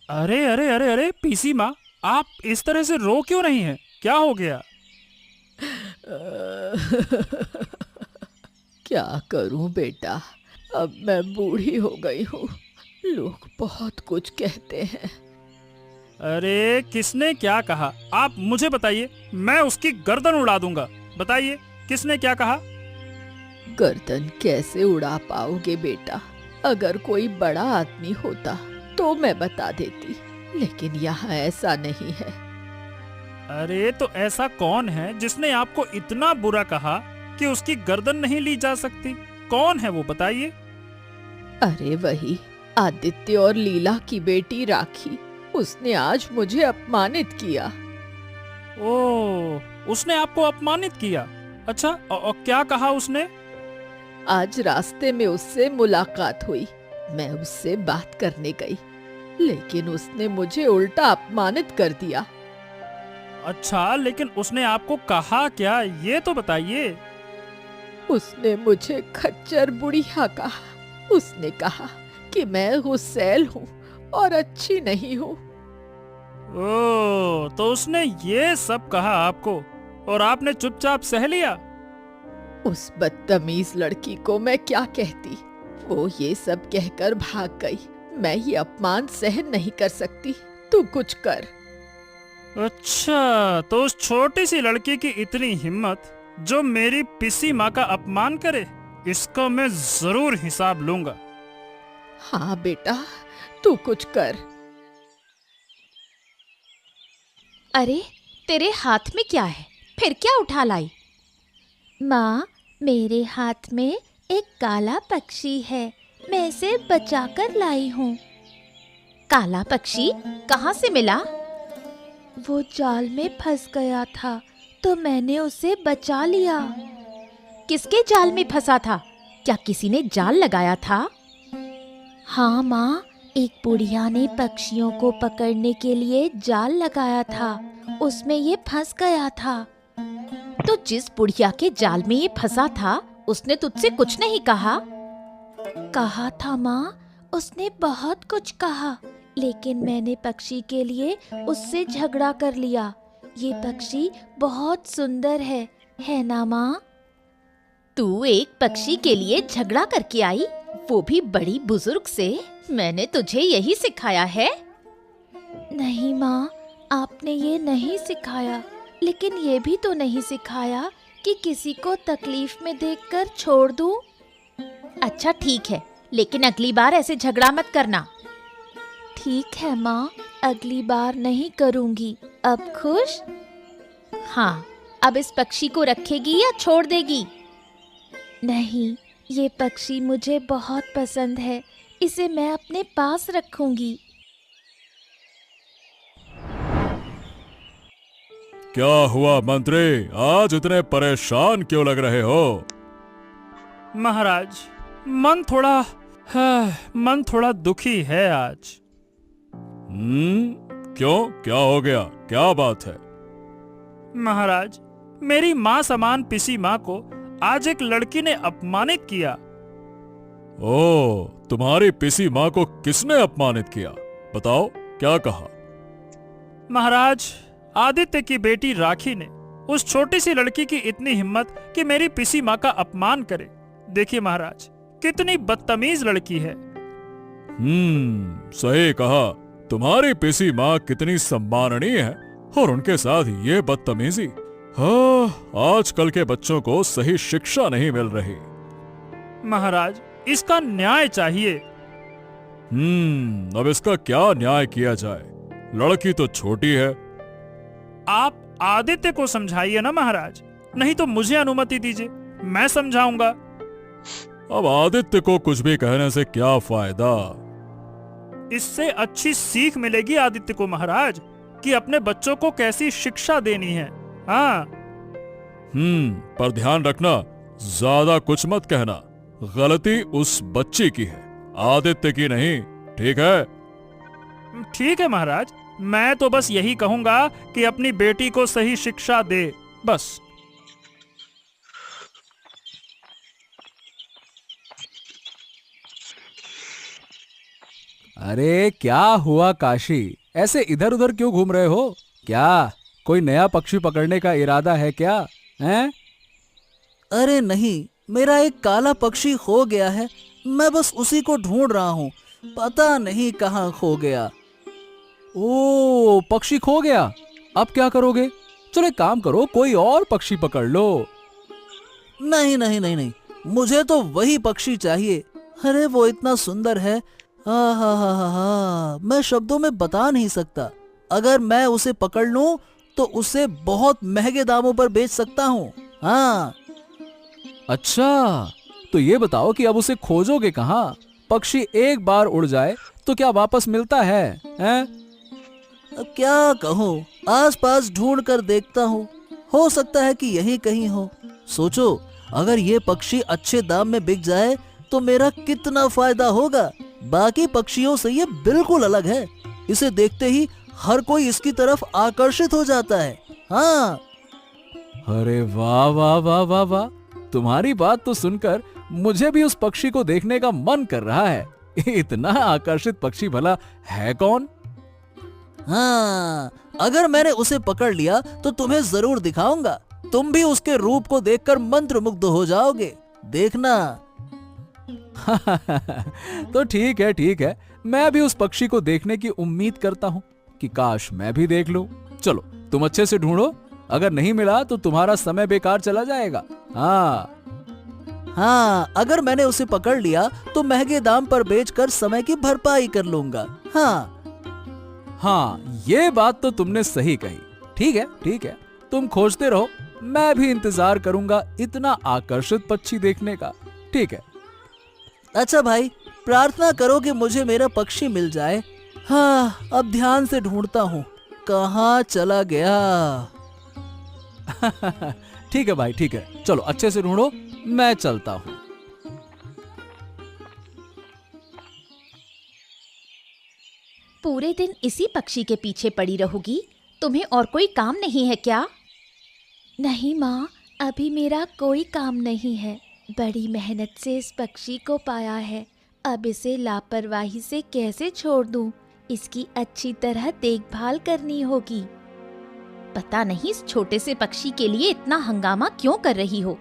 अरे अरे अरे अरे पीसी माँ, आप इस तरह से रो क्यों रही हैं? क्या हो गया? क्या करूं बेटा। अब मैं बूढ़ी हो गई हूँ। लोग बहुत कुछ कहते हैं। अरे किसने क्या कहा? आप मुझे बताइए, मैं उसकी गर्दन उड़ा दूंगा। बताइए, किसने क्या कहा? गर्दन कैसे उड़ा पाओगे बेटा। अगर कोई बड़ा आदमी होता तो मैं बता देती, लेकिन यहाँ ऐसा नहीं है। अरे तो ऐसा कौन है जिसने आपको इतना बुरा कहा कि उसकी गर्दन नहीं ली जा सकती? कौन है वो, बताइए। अरे वही आदित्य और लीला की बेटी राखी। उसने आज मुझे अपमानित किया। ओह, उसने आपको अपमानित किया? अच्छा, और क्या कहा उसने? आज रास्ते में उससे मुलाकात हुई। मैं उससे बात करने गई, लेकिन उसने मुझे उल्टा अपमानित कर दिया। अच्छा, लेकिन उसने आपको कहा क्या, ये तो बताइए। उसने मुझे खच्चर बुढ़िया कहा। उसने कहा कि मैं गुस्सैल हूँ और अच्छी नहीं हूँ। ओह, तो उसने ये सब कहा आपको और आपने चुपचाप सह लिया? उस बदतमीज लड़की को मैं क्या कहती। वो ये सब कहकर भाग गई। मैं ये अपमान सहन नहीं कर सकती। तू कुछ कर। अच्छा, तो उस छोटी सी लड़की की इतनी हिम्मत जो मेरी पिसी माँ का अपमान करे, इसका मैं जरूर हिसाब लूंगा। हाँ बेटा, तू कुछ कर। अरे, तेरे हाथ में क्या है? फिर क्या उठा लाई? माँ, मेरे हाथ में एक काला पक्षी है। मैं इसे बचाकर लाई हूँ। काला पक्षी कहाँ से मिला? वो जाल में फंस गया था, तो मैंने उसे बचा लिया। किसके जाल में फंसा था? क्या किसी ने जाल लगाया था? हाँ माँ, एक बुढ़िया ने पक्षियों को पकड़ने के लिए जाल लगाया था। उसमें ये फंस गया था। तो जिस बुढ़िया के जाल में ये फंसा था, उसने तुझसे कुछ नहीं कहा? कहा था माँ, उसने बहुत कुछ कहा, लेकिन मैंने पक्षी के लिए उससे झगड़ा कर लिया। ये पक्षी बहुत सुंदर है ना माँ? तू एक पक्षी के लिए झगड़ा करके आई, वो भी बड़ी बुजुर्ग से? मैंने तुझे यही सिखाया है? नहीं माँ, आपने ये नहीं सिखाया, लेकिन ये भी तो नहीं सिखाया कि किसी को तकलीफ में देखकर छोड़ दूं। अच्छा ठीक है, लेकिन अगली बार ऐसे झगड़ा मत करना। ठीक है माँ, अगली बार नहीं करूँगी। अब खुश? हाँ, अब इस पक्षी को रखेगी या छोड़ देगी? नहीं, ये पक्षी मुझे बहुत पसंद है। इसे मैं अपने पास रखूंगी। क्या हुआ मंत्री? आज इतने परेशान क्यों लग रहे हो? महाराज, मन थोड़ा मन थोड़ा दुखी है आज। क्यों, क्या हो गया? क्या बात है? महाराज, मेरी माँ समान पिसी माँ को आज एक लड़की ने अपमानित किया। ओ, तुम्हारी पिसी माँ को किसने अपमानित किया? बताओ, क्या कहा? महाराज, आदित्य की बेटी राखी ने उस छोटी सी लड़की की इतनी हिम्मत कि मेरी पिसी माँ का अपमान करे। देखिए महाराज, कितनी बदतमीज लड़की है। सही कहा। तुम्हारी पिसी माँ कितनी सम्माननीय है और उनके साथ ये बदतमीजी। हाँ, आजकल के बच्चों को सही शिक्षा नहीं मिल रही। महाराज, इसका न्याय चाहिए। अब इसका क्या न्याय किया जाए? लड़की तो छोटी है। आप आदित्य को समझाइए ना महाराज, नहीं तो मुझे अनुमति दीजिए, मैं समझाऊंगा। अब आदित्य को कुछ भी कहने से क्या फायदा? इससे अच्छी सीख मिलेगी आदित्य को महाराज, कि अपने बच्चों को कैसी शिक्षा देनी है। हाँ। पर ध्यान रखना, ज्यादा कुछ मत कहना। गलती उस बच्ची की है, आदित्य की नहीं। ठीक है? ठीक है महाराज, मैं तो बस यही कहूंगा कि अपनी बेटी को सही शिक्षा दे, बस। अरे क्या हुआ काशी, ऐसे इधर उधर क्यों घूम रहे हो? क्या कोई नया पक्षी पकड़ने का इरादा है क्या? हैं? अरे नहीं, मेरा एक काला पक्षी खो गया है। मैं बस उसी को ढूंढ रहा हूँ, पता नहीं कहाँ खो गया। ओ, पक्षी खो गया, अब क्या करोगे? चलो एक काम करो, कोई और पक्षी पकड़ लो। नहीं नहीं नहीं नहीं, मुझे तो वही पक्षी चाहिए। अरे वो इतना सुंदर है, मैं शब्दों में बता नहीं सकता। अगर मैं उसे पकड़ लूं तो उसे बहुत महंगे दामों पर बेच सकता हूँ। हाँ। अच्छा, तो ये बताओ कि अब उसे खोजोगे कहाँ? पक्षी एक बार उड़ जाए तो क्या वापस मिलता है? हैं? अब क्या कहूँ, आसपास ढूंढ कर देखता हूँ, हो सकता है कि यही कहीं हो। सोचो, अगर ये पक्षी अच्छे दाम में बिक जाए तो मेरा कितना फायदा होगा। बाकी पक्षियों से ये बिल्कुल अलग है, इसे देखते ही हर कोई इसकी तरफ आकर्षित हो जाता है। हाँ। अरे वाह वाह वाह वाह वाह, तुम्हारी बात तो सुनकर मुझे भी उस पक्षी को देखने का मन कर रहा है। इतना आकर्षित पक्षी भला है कौन? हाँ, अगर मैंने उसे पकड़ लिया तो तुम्हें जरूर दिखाऊंगा। तुम भी उसके रूप को देखकर मंत्रमुग्ध हो जाओगे, देखना। तो ठीक है, मैं भी उस पक्षी को देखने की उम्मीद करता हूँ कि काश मैं भी देख लूं। चलो तुम अच्छे से ढूंढो, अगर नहीं मिला तो तुम्हारा समय बेकार चला जाएगा। हाँ, अगर मैंने उसे पकड़ लिया तो महंगे दाम पर बेचकर समय की भरपाई कर लूंगा। हाँ, ये बात तो तुमने सही कही। ठीक है, तुम खोजते रहो, मैं भी इंतजार करूंगा इतना आकर्षित पक्षी देखने का। ठीक है। अच्छा भाई, प्रार्थना करो कि मुझे मेरा पक्षी मिल जाए। हाँ, अब ध्यान से ढूंढता हूँ, कहाँ चला गया। ठीक है भाई, ठीक है, चलो अच्छे से ढूंढो, मैं चलता हूँ। पूरे दिन इसी पक्षी के पीछे पड़ी रहोगी? तुम्हें और कोई काम नहीं है क्या? नहीं माँ, अभी मेरा कोई काम नहीं है। बड़ी मेहनत से इस पक्षी को पाया है, अब इसे लापरवाही से कैसे छोड़ दूं? इसकी अच्छी तरह देखभाल करनी होगी। पता नहीं इस छोटे से पक्षी के लिए इतना हंगामा क्यों कर रही हो?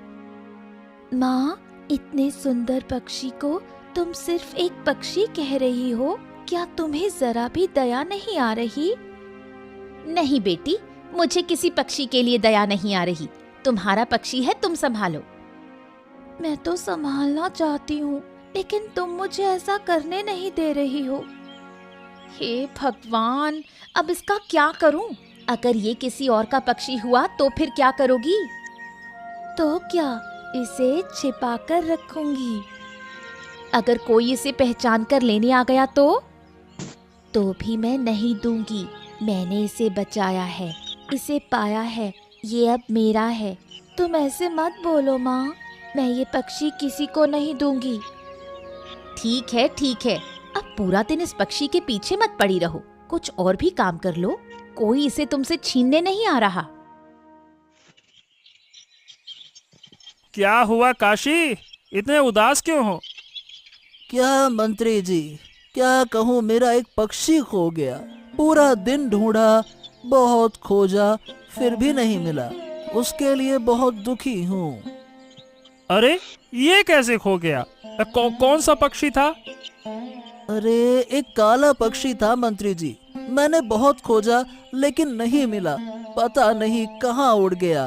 माँ, इतने सुंदर पक्षी को तुम सिर्फ एक पक्षी कह रही हो, क्या तुम्हें जरा भी दया नहीं आ रही? नहीं बेटी, मुझे किसी पक्षी के लिए दया नहीं आ रही। तुम्हारा पक्षी है, तुम संभालो। मैं तो संभालना चाहती हूँ, लेकिन तुम मुझे ऐसा करने नहीं दे रही हो। हे भगवान, अब इसका क्या करूं? अगर ये किसी और का पक्षी हुआ तो फिर क्या करोगी? तो क्या, इसे छिपा कर रखूंगी। अगर कोई इसे पहचान कर लेने आ गया तो भी मैं नहीं दूंगी। मैंने इसे बचाया है, इसे पाया है, ये अब मेरा है। तुम ऐसे मत बोलो माँ, मैं ये पक्षी किसी को नहीं दूंगी। ठीक है, अब पूरा दिन इस पक्षी के पीछे मत पड़ी रहो, कुछ और भी काम कर लो। कोई इसे तुमसे छीनने नहीं आ रहा। क्या हुआ काशी, इतने उदास क्यों हो? क्या मंत्री जी, क्या कहूँ, मेरा एक पक्षी खो गया। पूरा दिन ढूंढा, बहुत खोजा, फिर भी नहीं मिला। उसके लिए बहुत दुखी हूँ। अरे ये कैसे खो गया? कौन सा पक्षी था? अरे एक काला पक्षी था मंत्री जी, मैंने बहुत खोजा लेकिन नहीं मिला, पता नहीं कहाँ उड़ गया।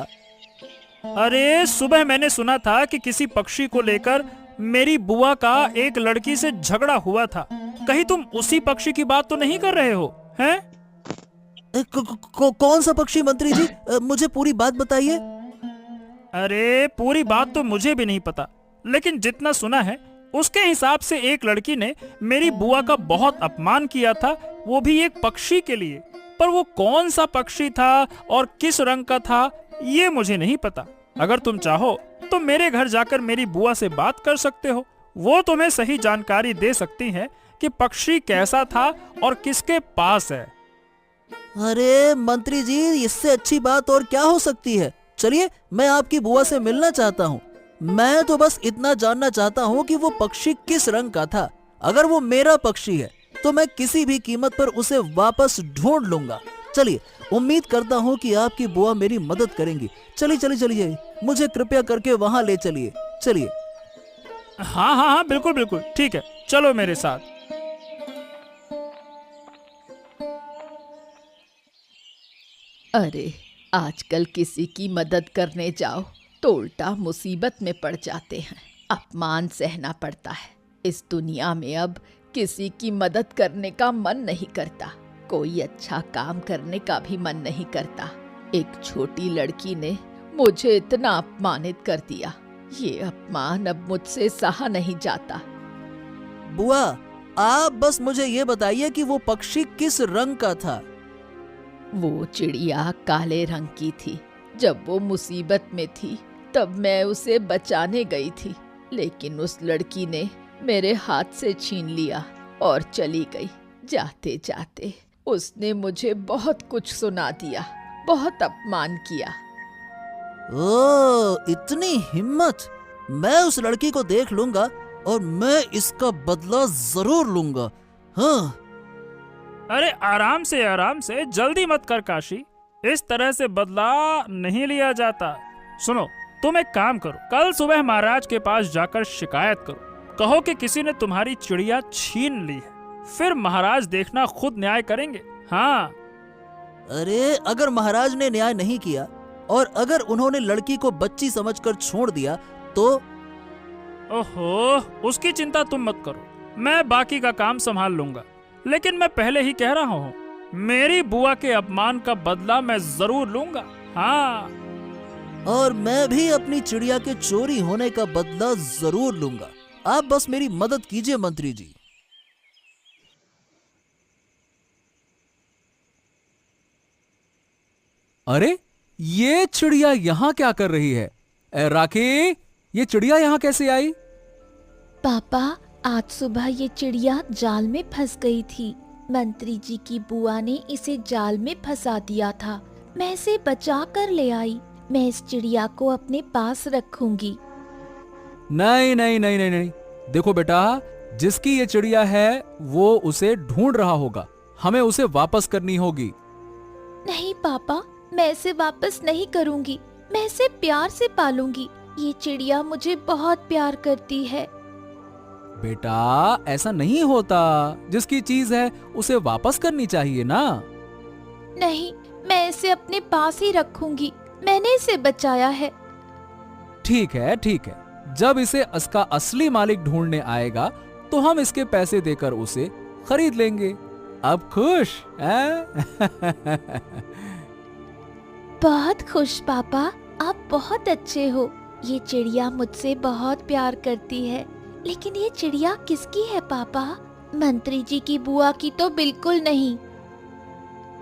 अरे सुबह मैंने सुना था कि किसी पक्षी को लेकर मेरी बुआ का एक लड़की से झगड़ा हुआ था। कहीं तुम उसी पक्षी की बात तो नहीं कर रहे हो, हैं? कौन सा पक्षी मंत्री जी, मुझे पूरी बात बताइए। अरे पूरी बात तो मुझे भी नहीं पता, लेकिन जितना सुना है उसके हिसाब से एक लड़की ने मेरी बुआ का बहुत अपमान किया था, वो भी एक पक्षी के लिए। पर वो कौन सा पक्षी था और किस रंग का था, ये मुझे नहीं पता। अगर तुम चाहो तो मेरे घर जाकर मेरी बुआ से बात कर सकते हो, वो तुम्हें सही जानकारी दे सकती हैं कि पक्षी कैसा था और किसके पास है। अरे मंत्री जी, इससे अच्छी बात और क्या हो सकती है। चलिए, मैं आपकी बुआ से मिलना चाहता हूँ। मैं तो बस इतना जानना चाहता हूँ कि वो पक्षी किस रंग का था। अगर वो मेरा पक्षी है तो मैं किसी भी कीमत पर उसे वापस ढूंढ लूंगा। चलिए, उम्मीद करता हूँ कि आपकी बुआ मेरी मदद करेंगी। चलिए चलिए चलिए, मुझे कृपया करके वहां ले चलिए। चलिए। हाँ हाँ हाँ, बिल्कुल बिल्कुल, ठीक है, चलो मेरे साथ। अरे, आजकल किसी की मदद करने जाओ तो उल्टा मुसीबत में पड़ जाते हैं। अपमान सहना पड़ता है। इस दुनिया में अब किसी की मदद करने का मन नहीं करता, कोई अच्छा काम करने का भी मन नहीं करता। एक छोटी लड़की ने मुझे इतना अपमानित कर दिया, ये अपमान अब मुझसे सहा नहीं जाता। बुआ, आप बस मुझे ये बताइए कि वो पक्षी किस रंग का था? वो चिड़िया काले रंग की थी। जब वो मुसीबत में थी तब मैं उसे बचाने गई थी, लेकिन उस लड़की ने मेरे हाथ से छीन लिया और चली गई। जाते जाते उसने मुझे बहुत कुछ सुना दिया, बहुत अपमान किया। ओह, इतनी हिम्मत! मैं उस लड़की को देख लूंगा और मैं इसका बदला जरूर लूंगा। हाँ। अरे आराम से, जल्दी मत कर काशी, इस तरह से बदला नहीं लिया जाता। सुनो, तुम एक काम करो, कल सुबह महाराज के पास जाकर शिकायत करो, कहो कि किसी ने तुम्हारी चिड़िया छीन ली है, फिर महाराज देखना खुद न्याय करेंगे। हाँ। अरे, अगर महाराज ने न्याय नहीं किया और अगर उन्होंने लड़की को बच्ची समझकर छोड़ दिया तो? ओहो, उसकी चिंता तुम मत करो, मैं बाकी का काम संभाल लूंगा। लेकिन मैं पहले ही कह रहा हूँ, मेरी बुआ के अपमान का बदला मैं जरूर लूंगा। हाँ। और मैं भी अपनी चिड़िया के चोरी होने का बदला जरूर लूंगा। आप बस मेरी मदद कीजिए मंत्री जी। अरे, ये चिड़िया यहाँ क्या कर रही है? राखी, ये चिड़िया यहाँ कैसे आई? पापा, आज सुबह ये चिड़िया जाल में फंस गई थी। मंत्री जी की बुआ ने इसे जाल में फंसा दिया था। मैं इसे बचा कर ले आई। मैं इस चिड़िया को अपने पास रखूंगी। नहीं नहीं नहीं नहीं नहीं, देखो बेटा, जिसकी ये चिड़िया है वो उसे ढूंढ रहा होगा, हमें उसे वापस करनी होगी। नहीं पापा, मैं इसे वापस नहीं करूंगी। मैं इसे प्यार से पालूंगी। ये चिड़िया मुझे बहुत प्यार करती है। बेटा, ऐसा नहीं होता। जिसकी चीज है उसे वापस करनी चाहिए ना। नहीं, मैं इसे अपने पास ही रखूंगी। मैंने इसे बचाया है। ठीक है ठीक है, जब इसे इसका असली मालिक ढूंढने आएगा तो हम इसके पैसे देकर उसे खरीद लेंगे। अब खुश हैं? बहुत खुश पापा, आप बहुत अच्छे हो। ये चिड़िया मुझसे बहुत प्यार करती है। लेकिन ये चिड़िया किसकी है पापा? मंत्री जी की बुआ की तो बिल्कुल नहीं।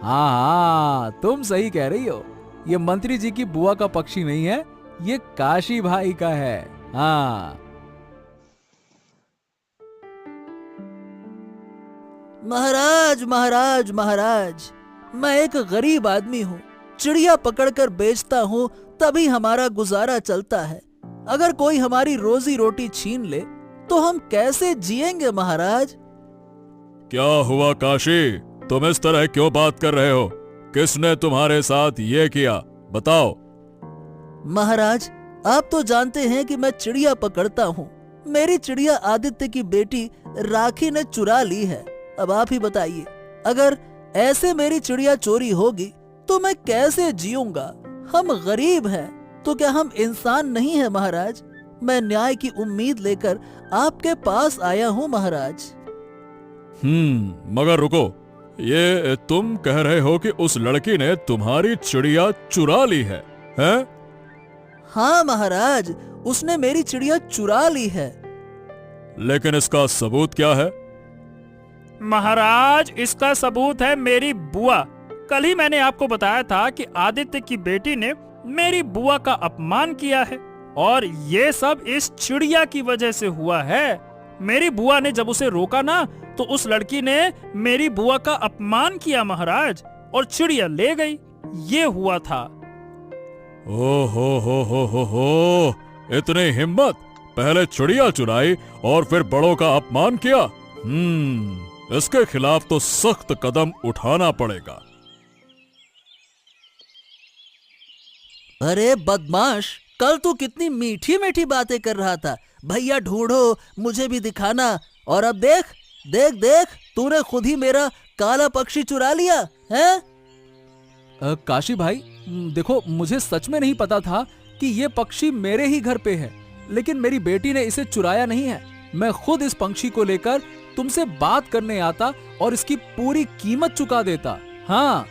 हाँ, तुम सही कह रही हो। ये मंत्री जी की बुआ का पक्षी नहीं है, ये काशी भाई का है। हाँ। महाराज महाराज महाराज, मैं एक गरीब आदमी हूँ, चिड़िया पकड़कर बेचता हूँ, तभी हमारा गुजारा चलता है। अगर कोई हमारी रोजी रोटी छीन ले तो हम कैसे जिएंगे महाराज? क्या हुआ काशी, तुम इस तरह क्यों बात कर रहे हो? किसने तुम्हारे साथ ये किया, बताओ। महाराज, आप तो जानते हैं कि मैं चिड़िया पकड़ता हूँ। मेरी चिड़िया आदित्य की बेटी राखी ने चुरा ली है। अब आप ही बताइए, अगर ऐसे मेरी चिड़िया चोरी होगी तो मैं कैसे जीऊंगा? हम गरीब हैं, तो क्या हम इंसान नहीं है महाराज? मैं न्याय की उम्मीद लेकर आपके पास आया हूँ महाराज। मगर रुको, ये तुम कह रहे हो कि उस लड़की ने तुम्हारी चिड़िया चुरा ली है, हैं? हाँ महाराज, उसने मेरी चिड़िया चुरा ली है। लेकिन इसका सबूत क्या है? महाराज, इसका सबूत है मेरी बुआ। कल ही मैंने आपको बताया था कि आदित्य की बेटी ने मेरी बुआ का अपमान किया है, और ये सब इस चिड़िया की वजह से हुआ है। मेरी बुआ ने जब उसे रोका ना, तो उस लड़की ने मेरी बुआ का अपमान किया महाराज, और चिड़िया ले गई। ये हुआ था। ओ हो, इतनी हिम्मत! पहले चिड़िया चुराई और फिर बड़ों का अपमान किया। इसके खिलाफ तो सख्त कदम उठाना पड़ेगा। अरे बदमाश, कल तू कितनी मीठी मीठी बातें कर रहा था, भैया ढूंढो, मुझे भी दिखाना, और अब देख देख देख, तूने खुद ही मेरा काला पक्षी चुरा लिया है। काशी भाई, देखो, मुझे सच में नहीं पता था कि ये पक्षी मेरे ही घर पे है, लेकिन मेरी बेटी ने इसे चुराया नहीं है। मैं खुद इस पंछी को लेकर तुमसे बात करने आता और इसकी पूरी कीमत चुका देता। हाँ।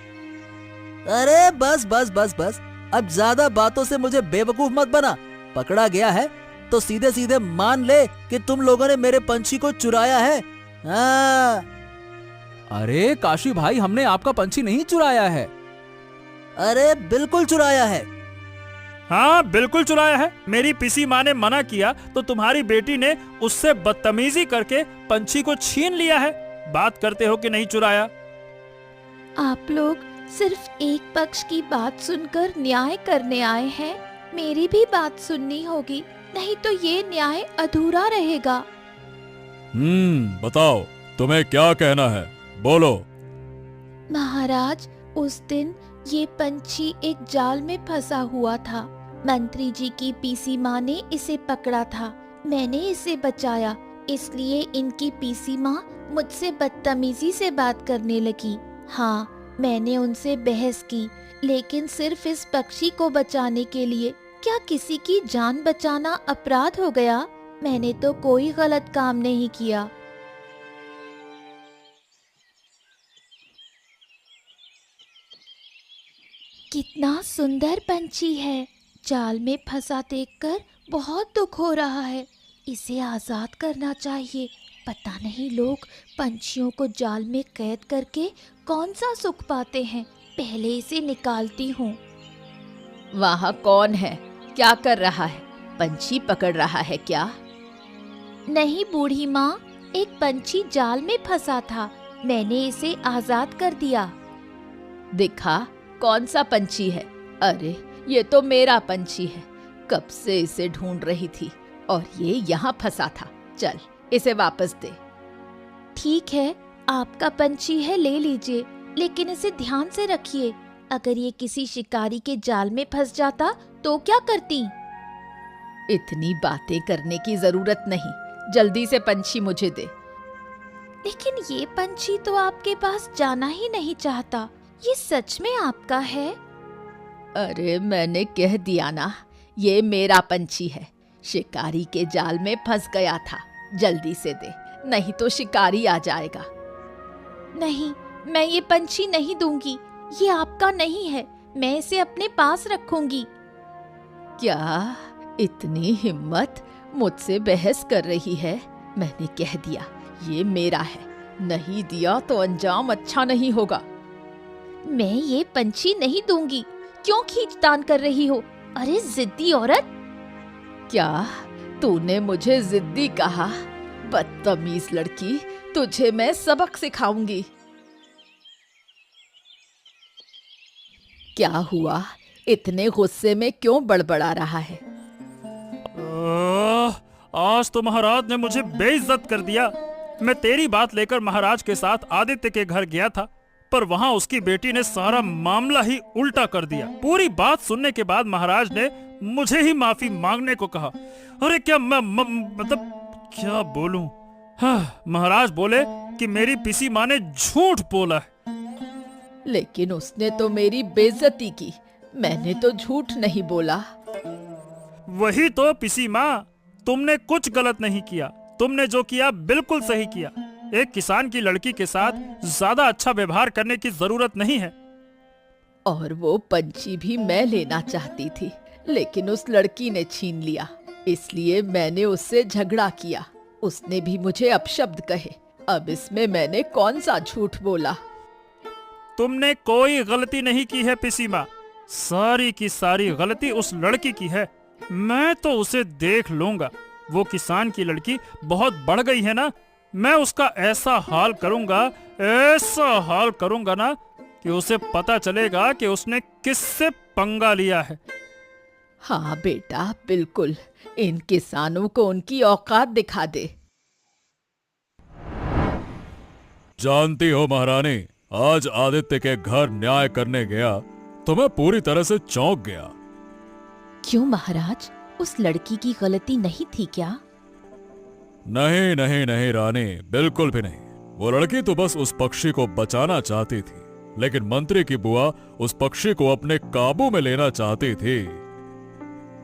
अरे बस बस बस बस, अब ज्यादा बातों से मुझे बेवकूफ मत बना। पकड़ा गया है तो सीधे सीधे मान ले कि तुम लोगों ने मेरे पंछी को चुराया है। हाँ। अरे काशी भाई, हमने आपका पंछी नहीं चुराया है। अरे बिल्कुल चुराया है। हाँ, बिल्कुल चुराया है। मेरी पिसी माँ ने मना किया तो तुम्हारी बेटी ने उससे बदतमीजी करके पंछी को छीन लिया है। बात करते हो कि नहीं चुराया। आप लोग सिर्फ एक पक्ष की बात सुनकर न्याय करने आए हैं। मेरी भी बात सुननी होगी, नहीं तो ये न्याय अधूरा रहेगा। बताओ, तुम्हें क्या कहना है, बोलो। महाराज, उस दिन ये पंछी एक जाल में फंसा हुआ था। मंत्री जी की पीसी माँ ने इसे पकड़ा था। मैंने इसे बचाया, इसलिए इनकी पीसी माँ मुझसे बदतमीजी से बात करने लगी। हाँ, मैंने उनसे बहस की, लेकिन सिर्फ इस पक्षी को बचाने के लिए। क्या किसी की जान बचाना अपराध हो गया? मैंने तो कोई गलत काम नहीं किया। कितना सुंदर पंछी है। जाल में फंसा देखकर बहुत दुख हो रहा है। इसे आजाद करना चाहिए। पता नहीं लोग पंछियों को जाल में कैद करके कौन सा सुख पाते हैं। पहले इसे निकालती हूँ। वहाँ कौन है? क्या कर रहा है? पंछी पकड़ रहा है क्या? नहीं बूढ़ी माँ, एक पंछी जाल में फंसा था। मैंने इसे आजाद कर दिया। दिखा कौन सा पंछी है? अरे ये तो मेरा पंछी है। कब से इसे ढूंढ रही थी और ये यहाँ फंसा था। चल इसे वापस दे। ठीक है, आपका पंछी है, ले लीजिए, लेकिन इसे ध्यान से रखिए। अगर ये किसी शिकारी के जाल में फंस जाता तो क्या करती? इतनी बातें करने की जरूरत नहीं, जल्दी से पंछी मुझे दे। लेकिन ये पंछी तो आपके पास जाना ही नहीं चाहता। ये सच में आपका है? अरे मैंने कह दिया ना, ये मेरा पंछी है। शिकारी के जाल में फंस गया था। जल्दी से दे, नहीं तो शिकारी आ जाएगा। नहीं, मैं ये पंछी नहीं दूंगी। ये आपका नहीं है। मैं इसे अपने पास रखूंगी। क्या इतनी हिम्मत? मुझसे बहस कर रही है। मैंने कह दिया ये मेरा है। नहीं दिया तो अंजाम अच्छा नहीं होगा। मैं ये पंछी नहीं दूंगी। क्यों खींचतान कर रही हो? अरे जिद्दी औरत! क्या तूने मुझे जिद्दी कहा? बदतमीज लड़की, तुझे मैं सबक सिखाऊंगी। क्या हुआ? इतने गुस्से में क्यों बड़बड़ा रहा है? आज तो महाराज ने मुझे बेइज्जत कर दिया। मैं तेरी बात लेकर महाराज के साथ आदित्य के घर गया था, पर वहाँ उसकी बेटी ने सारा मामला ही उल्टा कर दिया। पूरी बात सुनने के बाद महाराज ने मुझे ही माफी मांगने को कहा। अरे क्या मैं मतलब क्या बोलूं? हाँ, महाराज बोले कि मेरी पिसी माँ ने झूठ बोला है। लेकिन उसने तो मेरी बेइज्जती की। मैंने तो झूठ नहीं बोला। वही तो पिसी माँ, तुमने कुछ गलत नहीं किया। तुमने जो किया बिल्कुल सही किया। एक किसान की लड़की के साथ ज्यादा अच्छा व्यवहार करने की जरूरत नहीं है। और वो पंछी भी मैं लेना चाहती थी, लेकिन उस लड़की ने छीन लिया। इसलिए मैंने उससे झगड़ा किया। उसने भी मुझे अपशब्द कहे। अब इसमें मैंने कौन सा झूठ बोला? तुमने कोई गलती नहीं की है पिसी माँ। सारी की सारी गलती उस लड़की की है। मैं तो उसे देख लूंगा। वो किसान की लड़की बहुत बढ़ गई है ना। मैं उसका ऐसा हाल करूंगा ना कि उसे पता चलेगा कि उसने किससे पंगा लिया है। हाँ बेटा, बिल्कुल। इन किसानों को उनकी औकात दिखा दे। जानती हो महारानी, आज आदित्य के घर न्याय करने गया तो मैं पूरी तरह से चौंक गया। क्यों महाराज, उस लड़की की गलती नहीं थी क्या? नहीं नहीं नहीं रानी, बिल्कुल भी नहीं। वो लड़की तो बस उस पक्षी को बचाना चाहती थी, लेकिन मंत्री की बुआ उस पक्षी को अपने काबू में लेना चाहती थी।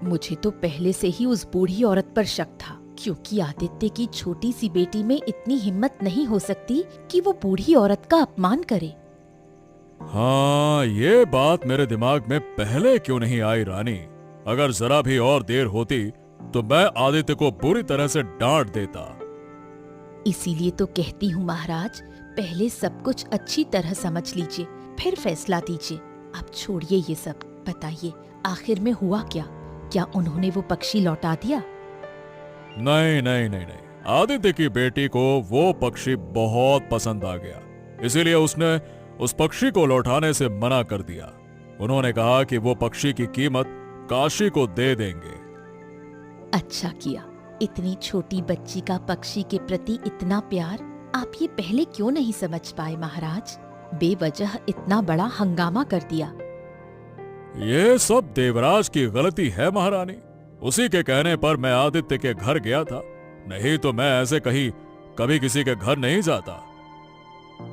मुझे तो पहले से ही उस बूढ़ी औरत पर शक था, क्योंकि आदित्य की छोटी सी बेटी में इतनी हिम्मत नहीं हो सकती कि वो बूढ़ी औरत का अपमान करे। हाँ, ये बात मेरे दिमाग में पहले क्यों नहीं आई रानी? अगर जरा भी और देर होती तो मैं आदित्य को बुरी तरह से डांट देता। इसीलिए तो कहती हूँ महाराज, पहले सब कुछ अच्छी तरह समझ लीजिए, फिर फैसला दीजिए। अब छोड़िए ये सब, बताइए आखिर में हुआ क्या? क्या उन्होंने वो पक्षी लौटा दिया? नहीं नहीं नहीं नहीं, आदित्य की बेटी को वो पक्षी बहुत पसंद आ गया, इसीलिए उसने उस पक्षी को लौटाने से मना कर दिया। उन्होंने कहा कि वो पक्षी की कीमत काशी को दे देंगे। अच्छा किया, इतनी छोटी बच्ची का पक्षी के प्रति इतना प्यार, आप ये पहले क्यों नहीं समझ पाए महाराज? बेवजह इतना बड़ा हंगामा कर दिया। ये सब देवराज की गलती है महारानी। उसी के कहने पर मैं आदित्य के घर गया था, नहीं तो मैं ऐसे कहीं कभी किसी के घर नहीं जाता।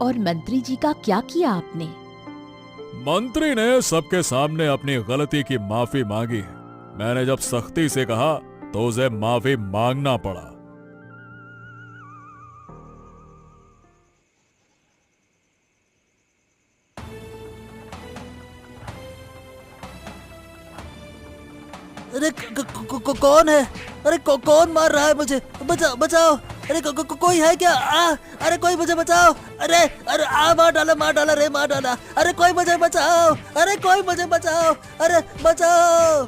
और मंत्री जी का क्या किया आपने? मंत्री ने सबके सामने अपनी गलती की माफी मांगी है। मैंने जब सख्ती से कहा तो उसे माफी मांगना पड़ा। अरे कौन है? अरे कौन मार रहा है मुझे? बचाओ बचाओ! अरे कोई है क्या? अरे कोई मुझे बचाओ! अरे अरे मार डाला रे, मार डाला! अरे कोई मुझे बचाओ! अरे कोई मुझे बचाओ! अरे बचाओ!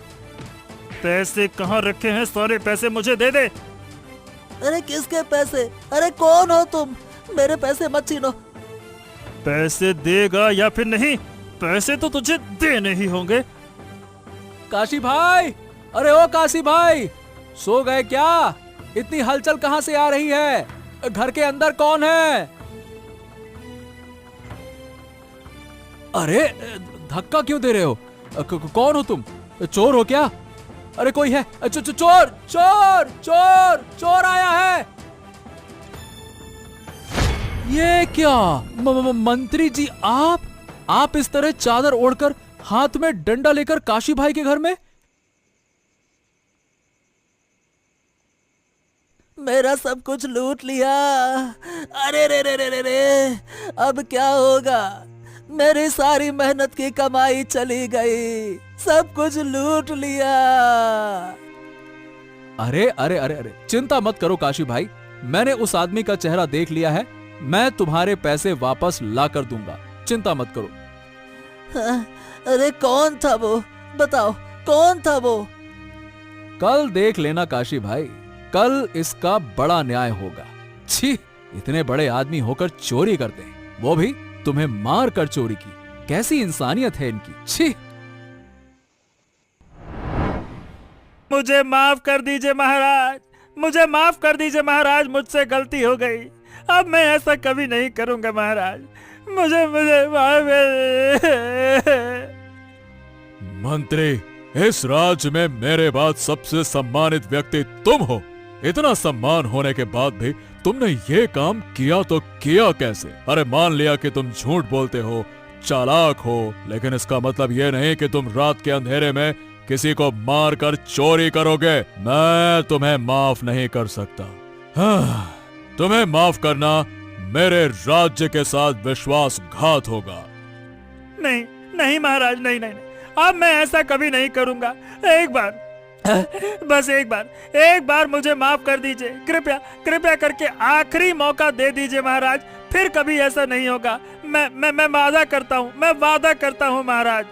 पैसे कहाँ रखे हैं? सारे पैसे मुझे दे दे। अरे किसके पैसे? अरे कौन हो तुम? मेरे पैसे मत छीनो। पैसे देगा या फिर नहीं? पैसे तो तुझे देने ही होंगे। काशी भाई, अरे ओ काशी भाई, सो गए क्या? इतनी हलचल कहां से आ रही है? घर के अंदर कौन है? अरे धक्का क्यों दे रहे हो? कौन हो तुम? चोर हो क्या? अरे कोई है? चोर चोर चोर चोर आया है। ये क्या मंत्री जी, आप इस तरह चादर ओढ़कर हाथ में डंडा लेकर काशी भाई के घर में? मेरा सब कुछ लूट लिया। अरे रे रे रे रे रे, अब क्या होगा? मेरी सारी मेहनत की कमाई चली गई, सब कुछ लूट लिया। अरे अरे अरे अरे, चिंता मत करो काशी भाई, मैंने उस आदमी का चेहरा देख लिया है। मैं तुम्हारे पैसे वापस ला कर दूंगा, चिंता मत करो। अरे कौन था वो? बताओ कौन था वो? कल देख लेना काशी भाई, कल इसका बड़ा न्याय होगा। छी, इतने बड़े आदमी होकर चोरी करते हैं, वो भी तुम्हें मार कर चोरी की। कैसी इंसानियत है इनकी, छी। मुझे माफ कर दीजिए महाराज, मुझे माफ कर दीजिए महाराज, मुझसे गलती हो गई। अब मैं ऐसा कभी नहीं करूंगा महाराज, मुझे माफ। मंत्री, इस राज्य में मेरे बाद सबसे सम्मानित व्यक्ति तुम हो। इतना सम्मान होने के बाद भी तुमने ये काम किया तो किया कैसे? अरे मान लिया कि तुम झूठ बोलते हो, चालाक हो, लेकिन इसका मतलब ये नहीं कि तुम रात के अंधेरे में किसी को मार कर चोरी करोगे। मैं तुम्हें माफ नहीं कर सकता। हाँ, तुम्हें माफ करना मेरे राज्य के साथ विश्वासघात होगा। नहीं नहीं महाराज, नहीं नहीं नहीं, अब मैं ऐसा कभी नहीं करूंगा। एक बार, बस एक बार मुझे माफ कर दीजिए, कृपया कृपया करके आखिरी मौका दे दीजिए महाराज, फिर कभी ऐसा नहीं होगा। मैं वादा करता हूँ महाराज।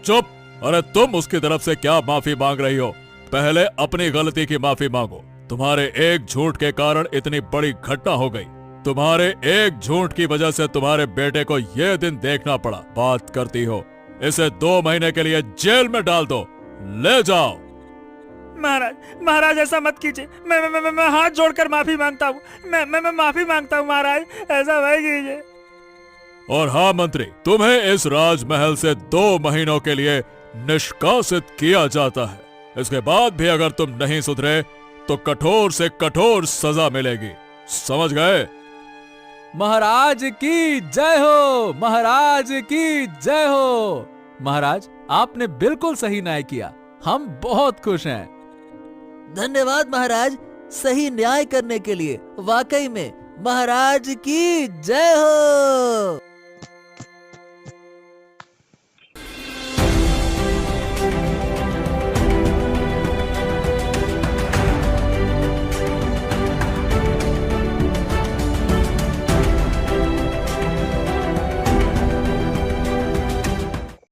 चुप! अरे तुम उसकी तरफ से क्या माफी मांग रही हो? पहले अपनी गलती की माफी मांगो। तुम्हारे एक झूठ के कारण इतनी बड़ी घटना हो गई। तुम्हारे एक झूठ की वजह से तुम्हारे बेटे को यह दिन देखना पड़ा। बात करती हो, इसे 2 महीने के लिए जेल में डाल दो। ले जाओ। महाराज महाराज ऐसा मत कीजिए। मैं हाथ जोड़कर माफी मांगता हूँ। मैं माफी मांगता हूँ महाराज, ऐसा मत कीजिए। और हाँ मंत्री, तुम्हें इस राजमहल से 2 महीनों के लिए निष्कासित किया जाता है। इसके बाद भी अगर तुम नहीं सुधरे तो कठोर से कठोर सजा मिलेगी, समझ गए? महाराज की जय हो, महाराज की जय हो। महाराज, आपने बिल्कुल सही न्याय किया, हम बहुत खुश हैं। धन्यवाद महाराज, सही न्याय करने के लिए। वाकई में महाराज की जय हो।